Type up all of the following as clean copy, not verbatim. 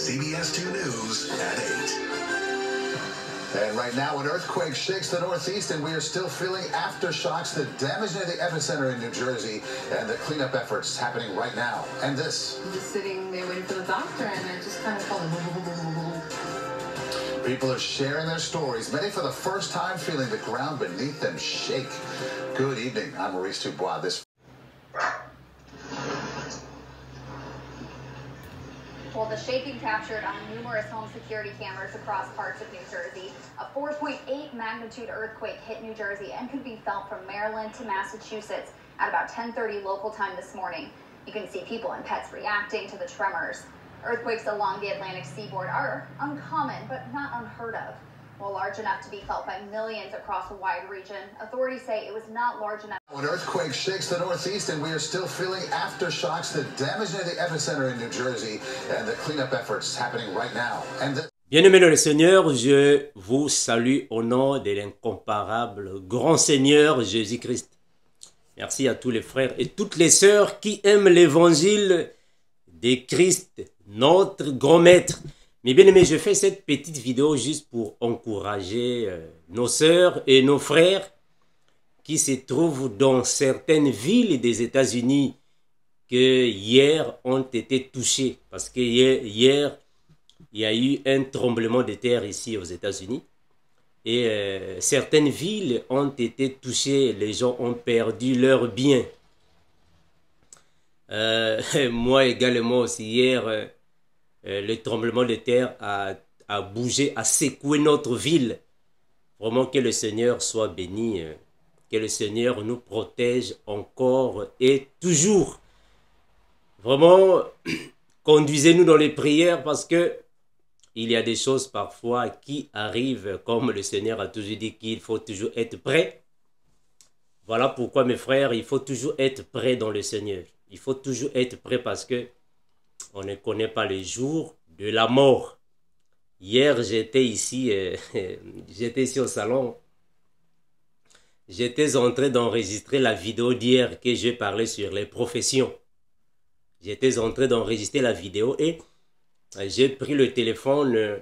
CBS 2 News at 8. And right now, an earthquake shakes the Northeast, and we are still feeling aftershocks, the damage near the epicenter in New Jersey, and the cleanup efforts happening right now. And this. I'm just sitting there waiting for the doctor, and they're just kind of going. People are sharing their stories, many for the first time feeling the ground beneath them shake. Good evening. I'm Maurice Dubois. Well, the shaking captured on numerous home security cameras across parts of New Jersey. A 4.8 magnitude earthquake hit New Jersey and could be felt from Maryland to Massachusetts at about 10:30 local time this morning. You can see people and pets reacting to the tremors. Earthquakes along the Atlantic seaboard are uncommon, but not unheard of. While large enough to be felt by millions across a wide region, authorities say it was not large enough. An earthquake shakes the Northeast, and we are still feeling aftershocks, the damage near the epicenter in New Jersey, and the cleanup efforts happening right now. And Bien-aimés dans le Seigneur, je vous salue au nom de l'incomparable grand Seigneur Jésus-Christ. Merci à tous les frères et toutes les sœurs qui aiment l'évangile de Christ, notre grand maître. Mais bien aimé, je fais cette petite vidéo juste pour encourager nos sœurs et nos frères qui se trouvent dans certaines villes des États-Unis que hier ont été touchés. Parce que hier, il y a eu un tremblement de terre ici aux États-Unis. Et certaines villes ont été touchées, les gens ont perdu leurs biens. Moi également aussi hier... le tremblement de terre a bougé, a secoué notre ville. Vraiment que le Seigneur soit béni, que le Seigneur nous protège encore et toujours. Vraiment, conduisez-nous dans les prières parce que il y a des choses parfois qui arrivent, comme le Seigneur a toujours dit qu'il faut toujours être prêt. Voilà pourquoi mes frères, il faut toujours être prêt dans le Seigneur. Il faut toujours être prêt parce que on ne connaît pas le jour de la mort. Hier, j'étais ici au salon. J'étais en train d'enregistrer la vidéo d'hier que j'ai parlé sur les professions. J'étais en train d'enregistrer la vidéo et j'ai pris le téléphone.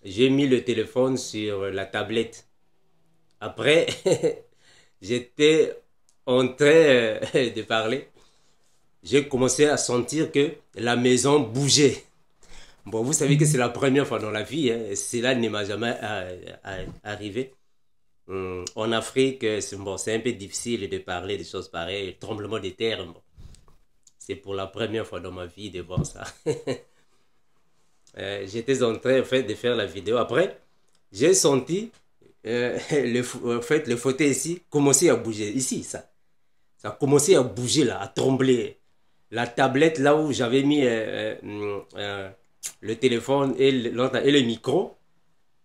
J'ai mis le téléphone sur la tablette. Après, j'étais en train de parler. J'ai commencé à sentir que la maison bougeait. Bon, vous savez que c'est la première fois dans la vie. Hein, cela ne m'a jamais arrivé. En Afrique, c'est un peu difficile de parler de choses pareilles. Le tremblement de terre, bon, c'est pour la première fois dans ma vie de voir ça. J'étais en train de faire la vidéo. Après, j'ai senti le fauteuil ici commencer à bouger. Ici, ça a commencé à bouger là, à trembler. La tablette là où j'avais mis le téléphone et le micro,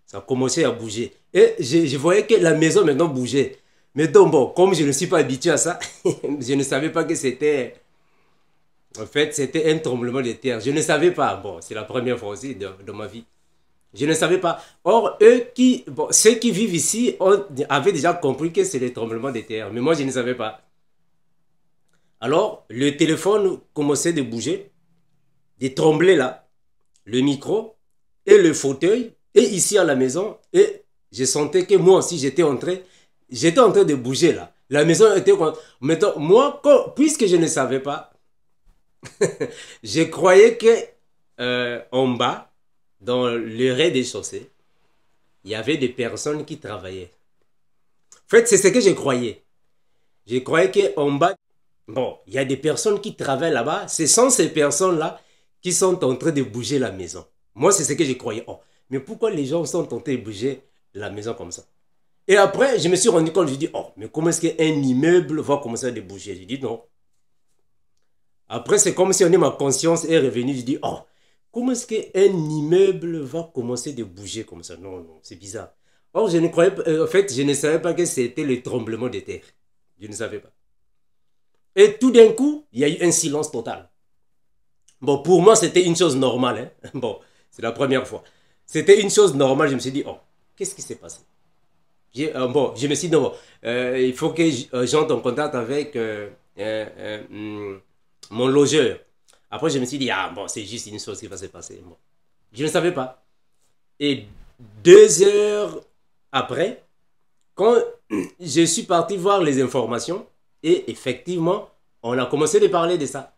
ça a commencé à bouger. Et je voyais que la maison maintenant bougeait. Mais donc bon, comme je ne suis pas habitué à ça, je ne savais pas que c'était... En fait, c'était un tremblement de terre. Je ne savais pas. Bon, c'est la première fois aussi de ma vie. Je ne savais pas. Or, ceux qui vivent ici avaient déjà compris que c'est le tremblement de terre. Mais moi, je ne savais pas. Alors, le téléphone commençait de bouger, de trembler là, le micro et le fauteuil, et ici à la maison, et je sentais que moi aussi j'étais en train de bouger là. La maison était... Maintenant, moi, puisque je ne savais pas, je croyais que en bas, dans le rez-de-chaussée, il y avait des personnes qui travaillaient. En fait, c'est ce que je croyais. Je croyais qu'en bas... Bon, il y a des personnes qui travaillent là-bas. Ce sont ces personnes-là qui sont en train de bouger la maison. Moi, c'est ce que je croyais. Oh, mais pourquoi les gens sont en train de bouger la maison comme ça? Et après, je me suis rendu compte, je dis, oh, mais comment est-ce qu'un immeuble va commencer à bouger? Je dis non. Après, c'est comme si ma conscience est revenue. Je dis, oh, comment est-ce qu'un immeuble va commencer à bouger comme ça? Non, non, c'est bizarre. Or, je ne croyais pas, en fait, je ne savais pas que c'était le tremblement de terre. Je ne savais pas. Et tout d'un coup, il y a eu un silence total. Bon, pour moi, c'était une chose normale. Hein? Bon, c'est la première fois. C'était une chose normale. Je me suis dit, oh, qu'est-ce qui s'est passé? Bon, je me suis dit, non, il faut que j'entre en contact avec mon logeur. Après, je me suis dit, ah bon, c'est juste une chose qui va se passer. Bon. Je ne savais pas. Et 2 heures après, quand je suis parti voir les informations, et effectivement, on a commencé à parler de ça.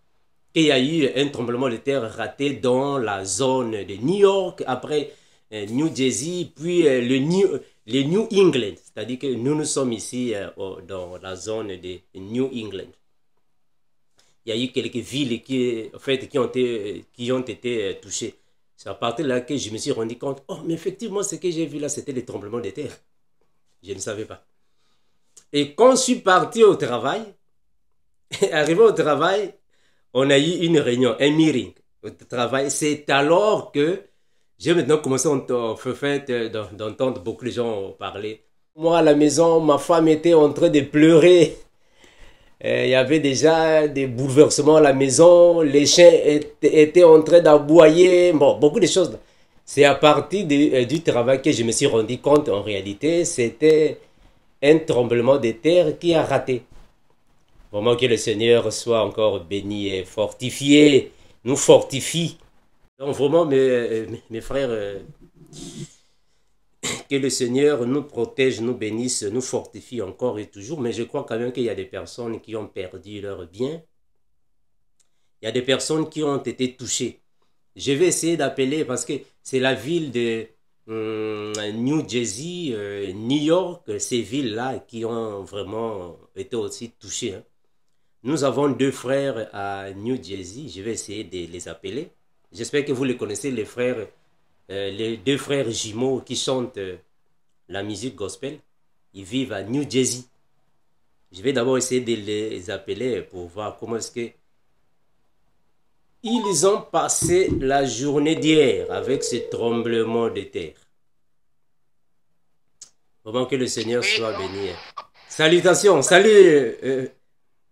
Qu'il y a eu un tremblement de terre raté dans la zone de New York, après New Jersey, puis le New England. C'est-à-dire que nous sommes ici dans la zone de New England. Il y a eu quelques villes qui ont été touchées. C'est à partir de là que je me suis rendu compte, oh, mais effectivement, ce que j'ai vu là, c'était les tremblements de terre. Je ne savais pas. Et quand je suis parti au travail, arrivé au travail, on a eu une réunion, un meeting au travail. C'est alors que j'ai maintenant commencé d'entendre beaucoup de gens parler. Moi, à la maison, ma femme était en train de pleurer. Il y avait déjà des bouleversements à la maison. Les chiens étaient en train d'aboyer. Bon, beaucoup de choses. C'est à partir du travail que je me suis rendu compte, en réalité, c'était un tremblement de terre qui a raté. Vraiment que le Seigneur soit encore béni et fortifié, nous fortifie. Donc vraiment, mes frères, que le Seigneur nous protège, nous bénisse, nous fortifie encore et toujours. Mais je crois quand même qu'il y a des personnes qui ont perdu leur bien. Il y a des personnes qui ont été touchées. Je vais essayer d'appeler parce que c'est la ville de New Jersey, New York, ces villes-là qui ont vraiment été aussi touchées. Hein. Nous avons 2 frères à New Jersey. Je vais essayer de les appeler. J'espère que vous les connaissez, les 2 frères jumeaux qui chantent la musique gospel. Ils vivent à New Jersey. Je vais d'abord essayer de les appeler pour voir comment est-ce que ils ont passé la journée d'hier avec ce tremblement de terre. Vraiment que le Seigneur soit béni. Salutations, salut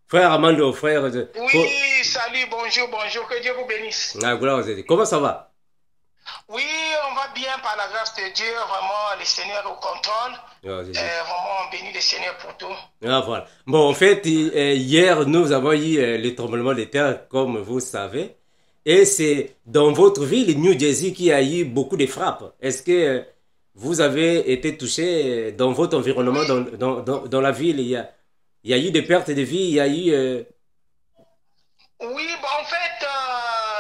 frère Armando, frère. Oui, salut, bonjour, que Dieu vous bénisse. Ah, gloire à Dieu. Comment ça va? Oui, on va bien par la grâce de Dieu, vraiment, le Seigneur au contrôle. Vraiment, on bénit le Seigneur pour tout. Ah, voilà. Bon, en fait, hier, nous avons eu le tremblement de terre, comme vous savez. Et c'est dans votre ville, New Jersey, qu'il y a eu beaucoup de frappes. Est-ce que vous avez été touché dans votre environnement, dans la ville? Il y a eu des pertes de vie, il y a eu... Oui, bon, en fait,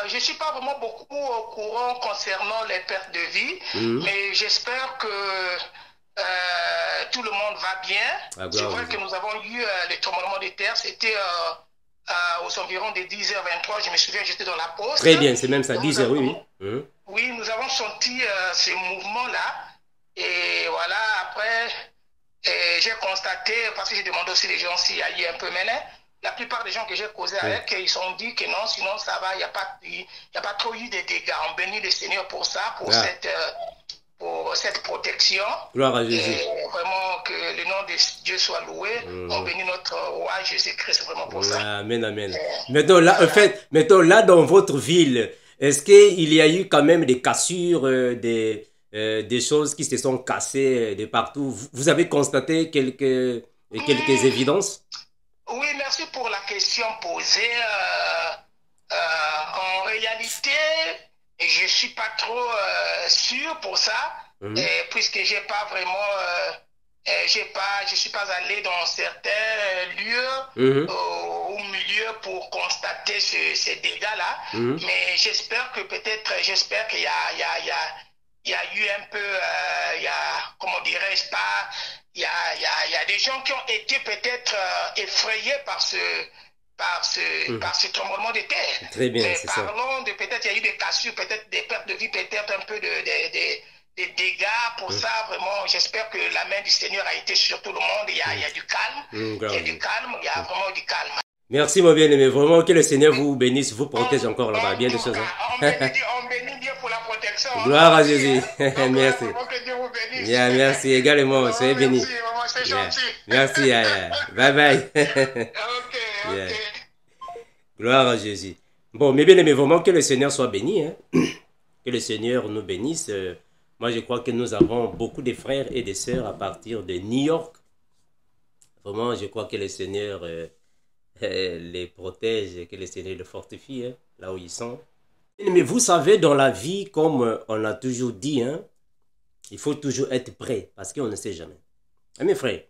je ne suis pas vraiment beaucoup au courant concernant les pertes de vie, mais j'espère que tout le monde va bien. Ah, c'est vrai que nous avons eu le tremblement de terre, c'était aux environs de 10h23, je me souviens, j'étais dans la poste. Très bien, c'est même ça, 10h, oui. Oui, nous avons senti ce mouvement-là, et voilà, après, j'ai constaté, parce que j'ai demandé aussi les gens s'il y a eu un peu mêlé. La plupart des gens que j'ai causé avec, ils ont dit que non, sinon ça va, il n'y a pas trop eu de dégâts. On bénit le Seigneur pour ça, pour cette protection. Gloire à Jésus. Et vraiment que le nom de Dieu soit loué. On bénit notre roi Jésus-Christ vraiment pour ça. Amen, amen. Maintenant, là, en fait, là, dans votre ville, est-ce qu'il y a eu quand même des cassures, des choses qui se sont cassées de partout? Vous avez constaté quelques évidences? Oui, merci pour la question posée. En réalité, je ne suis pas trop sûr pour ça, puisque j'ai pas vraiment, je suis pas allé dans certains lieux au milieu pour constater ces dégâts-là. Mais j'espère qu'il y a eu un peu, comment dirais-je pas, il y a des gens qui ont été peut-être effrayés par ce tremblement de terre. Très bien, c'est ça. Parlons de peut-être il y a eu des cassures, peut-être des pertes de vie, peut-être un peu de dégâts. Pour ça, vraiment, j'espère que la main du Seigneur a été sur tout le monde. Il y a du calme. Il y a du calme, il y a vraiment du calme. Merci, mon bien-aimé. Vraiment, que le Seigneur vous bénisse, vous protège encore là-bas. Bien des choses. On bénit Dieu pour la protection. Gloire à Jésus. Merci. Que Dieu vous bénisse. Merci également. Soyez bénis. C'est gentil. Merci. Bye bye. Ok. Gloire à Jésus. Bon, mes bien-aimés, vraiment que le Seigneur soit béni. Hein? Que le Seigneur nous bénisse. Moi, je crois que nous avons beaucoup de frères et de sœurs à partir de New York. Vraiment, je crois que le Seigneur les protège, que le Seigneur les fortifie, hein, là où ils sont. Mais vous savez, dans la vie, comme on a toujours dit, hein, il faut toujours être prêt, parce qu'on ne sait jamais. Et mes frères,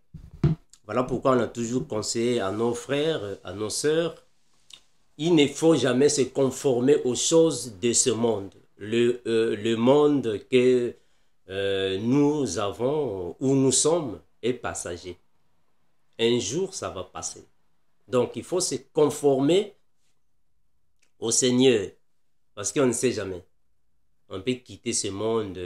voilà pourquoi on a toujours conseillé à nos frères, à nos sœurs, il ne faut jamais se conformer aux choses de ce monde. Le monde que nous avons, où nous sommes, est passager. Un jour, ça va passer. Donc, il faut se conformer au Seigneur, parce qu'on ne sait jamais. On peut quitter ce monde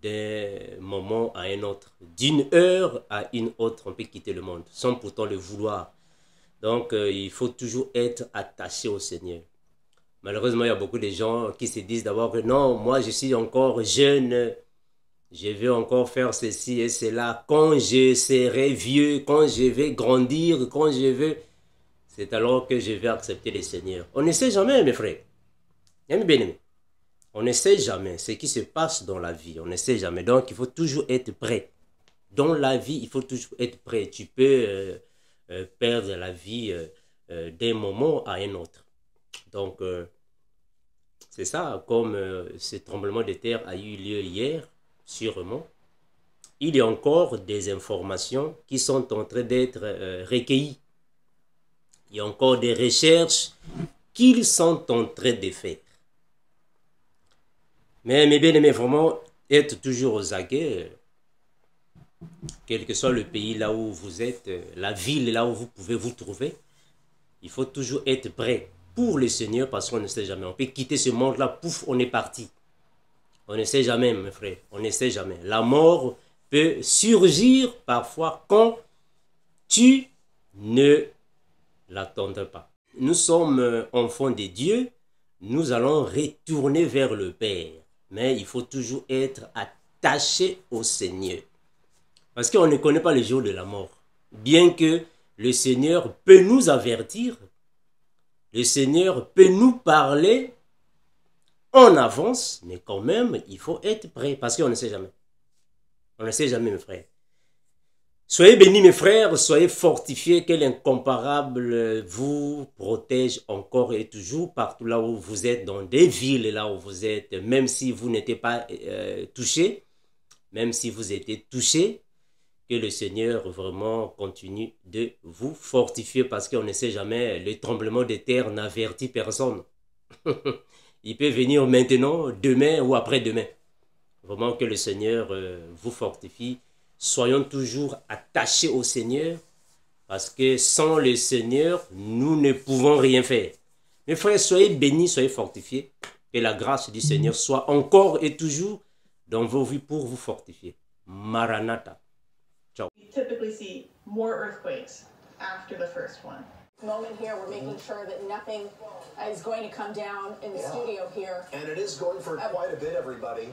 d'un moment à un autre, d'une heure à une autre, on peut quitter le monde, sans pourtant le vouloir. Donc, il faut toujours être attaché au Seigneur. Malheureusement, il y a beaucoup de gens qui se disent d'abord que non, moi je suis encore jeune, je vais encore faire ceci et cela. Quand je serai vieux, quand je vais grandir, quand je vais... C'est alors que je vais accepter le Seigneur. On ne sait jamais, mes frères. Bien-aimés. On ne sait jamais ce qui se passe dans la vie. On ne sait jamais. Donc, il faut toujours être prêt. Dans la vie, il faut toujours être prêt. Tu peux perdre la vie d'un moment à un autre. Donc, c'est ça. Comme ce tremblement de terre a eu lieu hier, sûrement, il y a encore des informations qui sont en train d'être recueillies. Il y a encore des recherches qu'ils sont en train de faire. Mais bien aimé, vraiment, être toujours aux aguets, quel que soit le pays là où vous êtes, la ville là où vous pouvez vous trouver, il faut toujours être prêt pour le Seigneur parce qu'on ne sait jamais. On peut quitter ce monde-là, pouf, on est parti. On ne sait jamais, mes frères, on ne sait jamais. La mort peut surgir parfois quand tu ne l'attendais pas. Nous sommes enfants de Dieu, nous allons retourner vers le Père. Mais il faut toujours être attaché au Seigneur. Parce qu'on ne connaît pas le jour de la mort. Bien que le Seigneur peut nous avertir, le Seigneur peut nous parler en avance, mais quand même, il faut être prêt. Parce qu'on ne sait jamais. On ne sait jamais, mes frères. Soyez bénis, mes frères, soyez fortifiés, que l'incomparable vous protège encore et toujours partout là où vous êtes, dans des villes là où vous êtes, même si vous n'êtes pas touché, même si vous êtes touché, que le Seigneur vraiment continue de vous fortifier parce qu'on ne sait jamais, le tremblement de terre n'avertit personne. Il peut venir maintenant, demain ou après-demain. Vraiment que le Seigneur vous fortifie. Soyons toujours attachés au Seigneur, parce que sans le Seigneur, nous ne pouvons rien faire. Mes frères, soyez bénis, soyez fortifiés, que la grâce du Seigneur soit encore et toujours dans vos vies pour vous fortifier. Maranatha. Ciao. We typically see more earthquakes after the first one. Moment here, we're making sure that nothing is going to come down in the studio here. And it is going for quite a bit, everybody.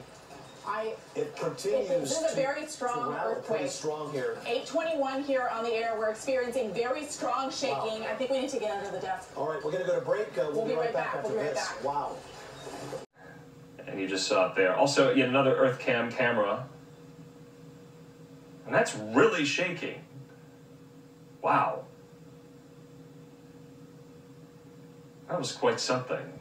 It continues this is a very strong earthquake. Pretty strong here. 8:21 here on the air. We're experiencing very strong shaking. Wow. I think we need to get under the desk. All right, we're going to go to break. We'll be right back after this. Wow. And you just saw it there. Also, yet another EarthCam camera. And that's really shaking. Wow. That was quite something.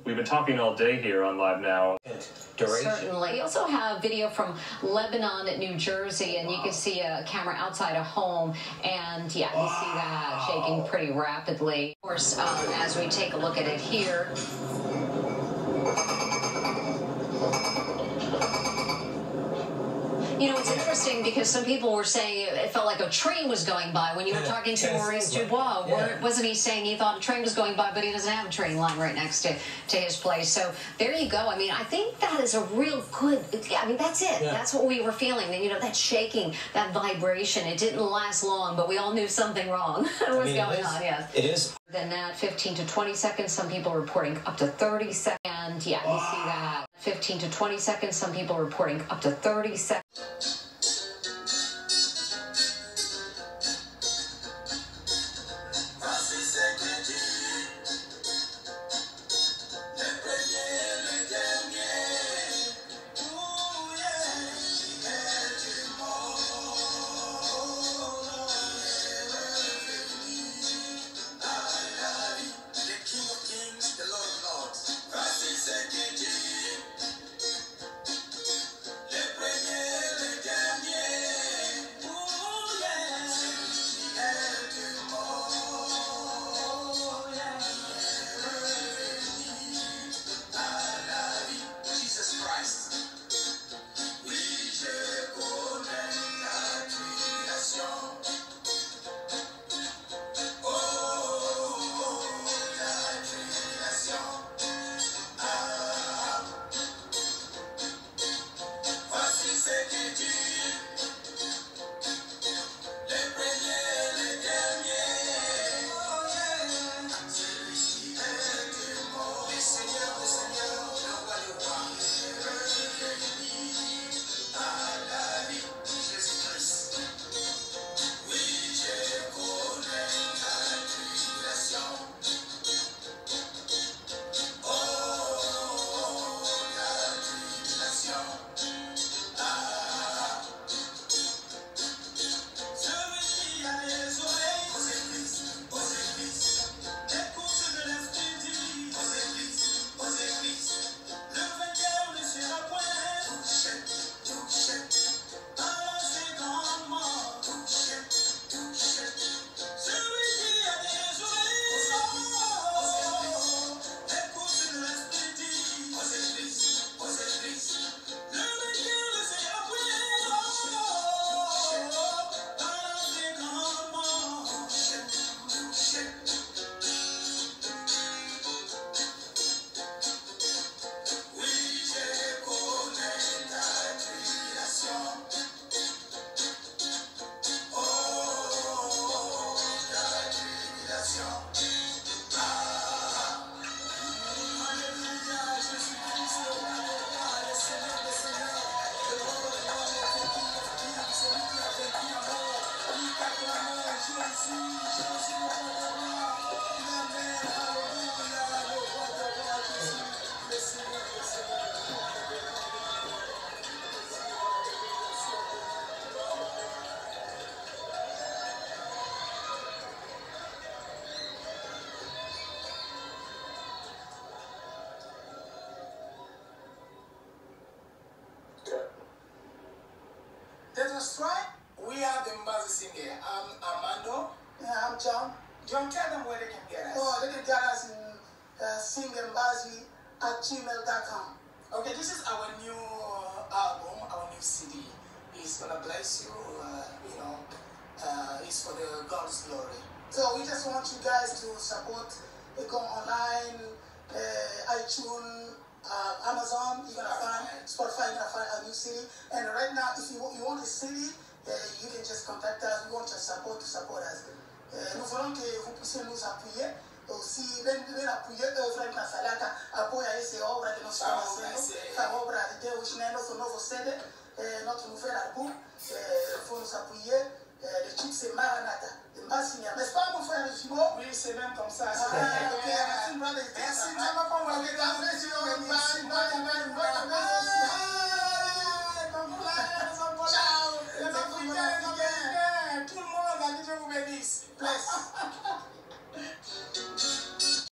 We've been talking all day here on Live Now. Certainly. We also have video from Lebanon at New Jersey, and you can see a camera outside a home, and yeah, you see that shaking pretty rapidly. Of course, as we take a look at it here. You know, it's interesting because some people were saying it felt like a train was going by when you were talking to Maurice Dubois. Wasn't he saying he thought a train was going by, but he doesn't have a train line right next to his place. So there you go. I mean, I think that is a real good, I mean, that's it. Yeah. That's what we were feeling. And, you know, that shaking, that vibration, it didn't last long, but we all knew something wrong was going on, yes. It is. Then that 15 to 20 seconds, some people reporting up to 30 seconds. And yeah, you see that 15 to 20 seconds, some people reporting up to 30 seconds. That's right. We are the Mbazi Singer. I'm Armando. Yeah, I'm John. John, tell them where they can get us. Oh, they can get us in singembazi@gmail.com. Okay, this is our new album, our new CD. It's gonna bless you, it's for the God's glory. So we just want you guys to support. Go online, iTunes, Amazon. You're gonna find Spotify. You're gonna find a new CD. And right now, if you want a CD, you can just contact us. We want your support to support us. Nous voulons que vous puissiez nous appuyer. Aussi, ben appuyer frère Kasalaka, apoia esse obra que nós estamos fazendo, a obra de Deus, né? Nosso novo CD, notre nouvel album. Il faut nous appuyer. Le titre c'est Maranatha. N'est-ce pas mon frère Jimo? Oui, c'est même comme ça. Merci, brother. Merci,